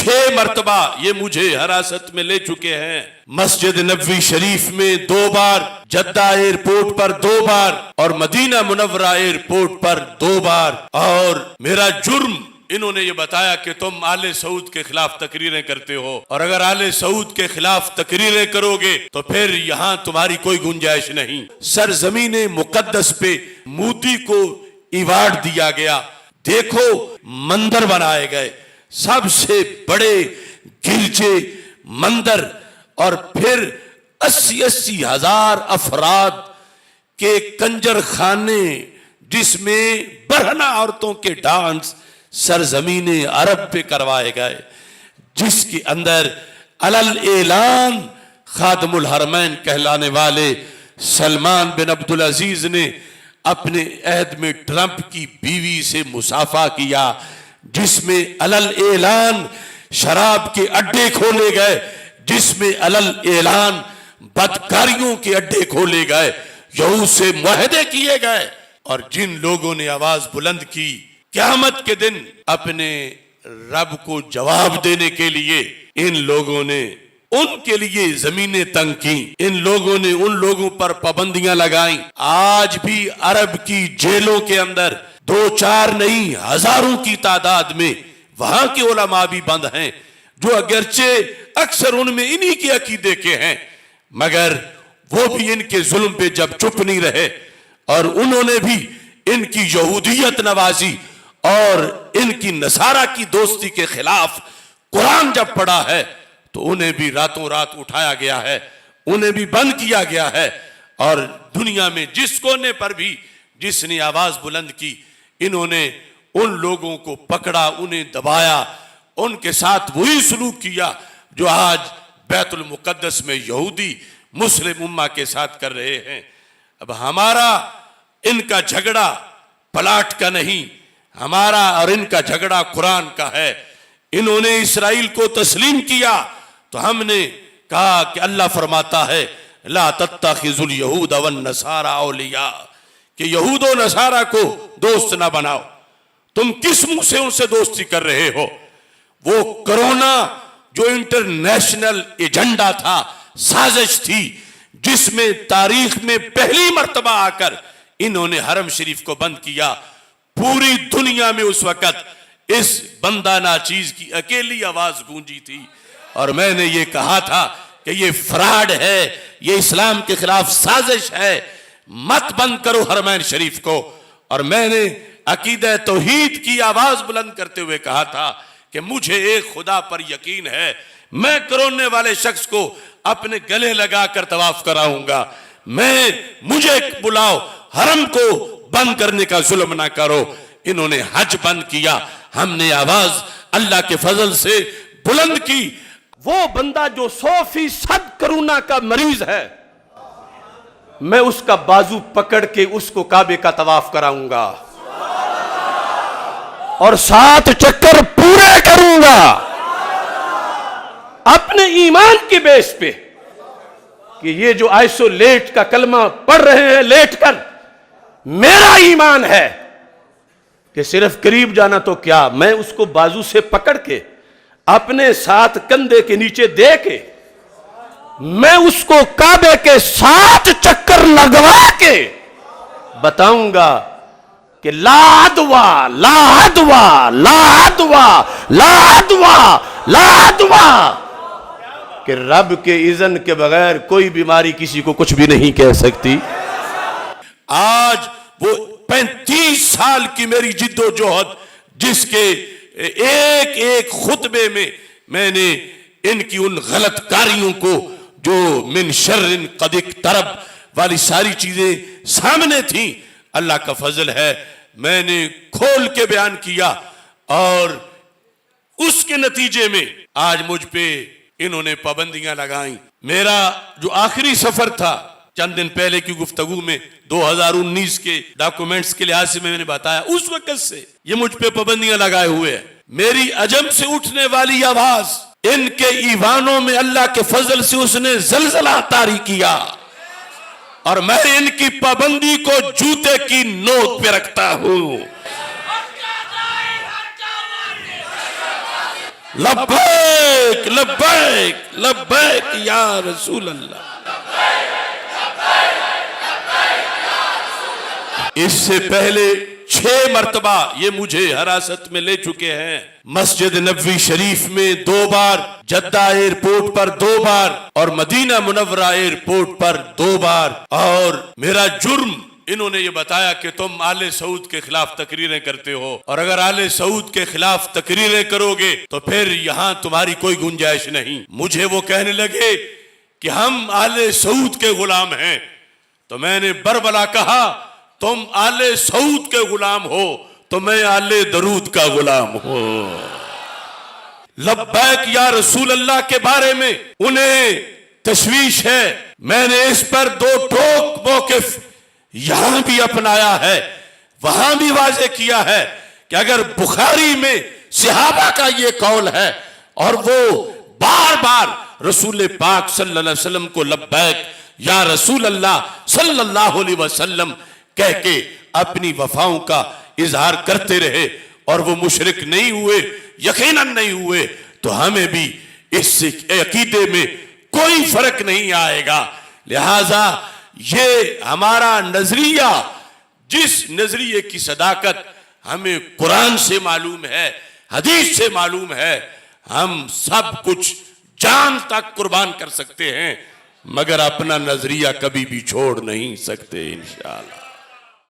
6 मरतबा ये मुझे हिरासत में ले चुके हैं। मस्जिद नबवी शरीफ में 2 बार, जद्दा एयरपोर्ट पर 2 बार और मदीना मुनव्वरा एयरपोर्ट पर 2 बार। और मेरा जुर्म इन्होंने ये बताया कि तुम आले सऊद के खिलाफ तकरीरें करते हो, और अगर आले सऊद के खिलाफ तकरीरें करोगे तो फिर यहाँ तुम्हारी कोई गुंजाइश नहीं। सरजमीन मुकद्दस पे मोदी को अवार्ड दिया गया। देखो मंदिर बनाए गए, सबसे बड़े गिरजे मंदिर, और फिर 80-80 हजार अफराद के कंजर खाने जिसमें बरहना औरतों के डांस सरजमीन अरब पे करवाए गए, जिसके अंदर अलल एलान खादमुल हरमैन कहलाने वाले सलमान बिन अब्दुल अजीज ने अपने अहद में ट्रंप की बीवी से मुसाफा किया, जिसमें अलल एलान शराब के अड्डे खोले गए, जिसमें अलल एलान बदकारियों के अड्डे खोले गए, यहूद से मुआहदे किए गए। और जिन लोगों ने आवाज बुलंद की क़यामत के दिन अपने रब को जवाब देने के लिए, इन लोगों ने उनके लिए जमीनें तंग की, इन लोगों ने उन लोगों पर पाबंदियां लगाई। आज भी अरब की जेलों के अंदर 2-4 नहीं, हजारों की तादाद में वहां के उलमा भी बंद हैं, जो अगरचे अक्सर उनमें इन्हीं के अकीदे के हैं, मगर वो भी इनके जुल्म पे जब चुप नहीं रहे और उन्होंने भी इनकी यहूदियत नवाजी और इनकी नसारा की दोस्ती के खिलाफ कुरान जब पढ़ा है तो उन्हें भी रातों रात उठाया गया है, उन्हें भी बंद किया गया है। और दुनिया में जिस कोने पर भी जिसने आवाज बुलंद की, इन्होंने उन लोगों को पकड़ा, उन्हें दबाया, उनके साथ वही सलूक किया जो आज बैतुल मुकद्दस में यहूदी मुस्लिम उम्मा के साथ कर रहे हैं। अब हमारा इनका झगड़ा प्लाट का नहीं, हमारा और इनका झगड़ा कुरान का है। इन्होंने इसराइल को तस्लीम किया तो हमने कहा कि अल्लाह फरमाता है ला तत्तखिजुल यहूद वन नसारा औलिया, कि यहूद और नसारा को दोस्त ना बनाओ। तुम किस मुंह से उनसे दोस्ती कर रहे हो? वो कोरोना जो इंटरनेशनल एजेंडा था, साजिश थी, जिसमें तारीख में पहली मर्तबा आकर इन्होंने हरम शरीफ को बंद किया। पूरी दुनिया में उस वक्त इस बंदा नाचीज की अकेली आवाज गूंजी थी और मैंने ये कहा था कि ये फ्रॉड है, ये इस्लाम के खिलाफ साजिश है, मत बंद करो हरमैन शरीफ को। और मैंने अकीदा तौहीद की आवाज बुलंद करते हुए कहा था कि मुझे एक खुदा पर यकीन है, मैं कोरोने वाले शख्स को अपने गले लगाकर तवाफ कराऊंगा, मुझे बुलाओ, हरम को बंद करने का जुल्म ना करो। इन्होंने हज बंद किया, हमने आवाज अल्लाह के फजल से बुलंद की। वो बंदा जो 100% कोरोना का मरीज है, मैं उसका बाजू पकड़ के उसको काबे का तवाफ कराऊंगा और 7 चक्कर पूरे करूंगा अपने ईमान के बेस पे कि ये जो आइसोलेट का कलमा पढ़ रहे हैं लेटकर, मेरा ईमान है कि सिर्फ करीब जाना तो क्या, मैं उसको बाजू से पकड़ के अपने साथ कंधे के नीचे दे के मैं उसको काबे के 7 चक्कर लगवा के बताऊंगा कि लादवा लादवा लादवा लादवा लादवा, कि रब के इज़्न के बगैर कोई बीमारी किसी को कुछ भी नहीं कह सकती। आज वो 35 साल की मेरी जिद्दोजहद, जिसके एक एक खुतबे में मैंने इनकी उन गलत कारियों को जो मिन शर्रिन कद इक़्तरब वाली सारी चीजें सामने थी, अल्लाह का फजल है मैंने खोल के बयान किया और उसके नतीजे में आज मुझ पे इन्होंने पाबंदियां लगाई। मेरा जो आखिरी सफर था चंद दिन पहले की गुफ्तगू में 2019 के डॉक्यूमेंट्स के लिहाज से मैंने बताया, उस वक्त से ये मुझ पे पाबंदियां लगाए हुए हैं। मेरी अजम से उठने वाली आवाज, इनके ईवानों में अल्लाह के फजल से उसने जलजला तारी किया और मैं इनकी पाबंदी को जूते की नोक पे रखता हूं। لبیک لبیک لبیک یا رسول اللہ. اس سے پہلے 6 مرتبہ یہ مجھے حراست میں لے چکے ہیں. مسجد نبوی شریف میں 2 بار، جدہ ایئرپورٹ پر 2 بار اور مدینہ منورہ ایئرپورٹ پر 2 بار. اور میرا جرم انہوں نے یہ بتایا کہ تم آل سعود کے خلاف تقریریں کرتے ہو، اور اگر آل سعود کے خلاف تقریریں کرو گے تو پھر یہاں تمہاری کوئی گنجائش نہیں. مجھے وہ کہنے لگے کہ ہم آل سعود کے غلام ہیں، تو میں نے بربلا کہا تم آل سعود کے غلام ہو تو میں آل درود کا غلام ہوں. لبیک یا رسول اللہ کے بارے میں انہیں تشویش ہے. میں نے اس پر 2 ٹوک موقف یہاں بھی اپنایا ہے، وہاں بھی واضح کیا ہے کہ اگر بخاری میں صحابہ کا یہ قول ہے اور وہ بار بار رسول پاک صلی اللہ علیہ وسلم کو لبیک یا رسول اللہ صلی اللہ علیہ وسلم کہہ کے اپنی وفاؤں کا اظہار کرتے رہے اور وہ مشرک نہیں ہوئے، یقیناً نہیں ہوئے، تو ہمیں بھی اس عقیدے میں کوئی فرق نہیں آئے گا. لہذا یہ ہمارا نظریہ، جس نظریے کی صداقت ہمیں قرآن سے معلوم ہے، حدیث سے معلوم ہے، ہم سب کچھ جان تک قربان کر سکتے ہیں مگر اپنا نظریہ کبھی بھی چھوڑ نہیں سکتے انشاءاللہ.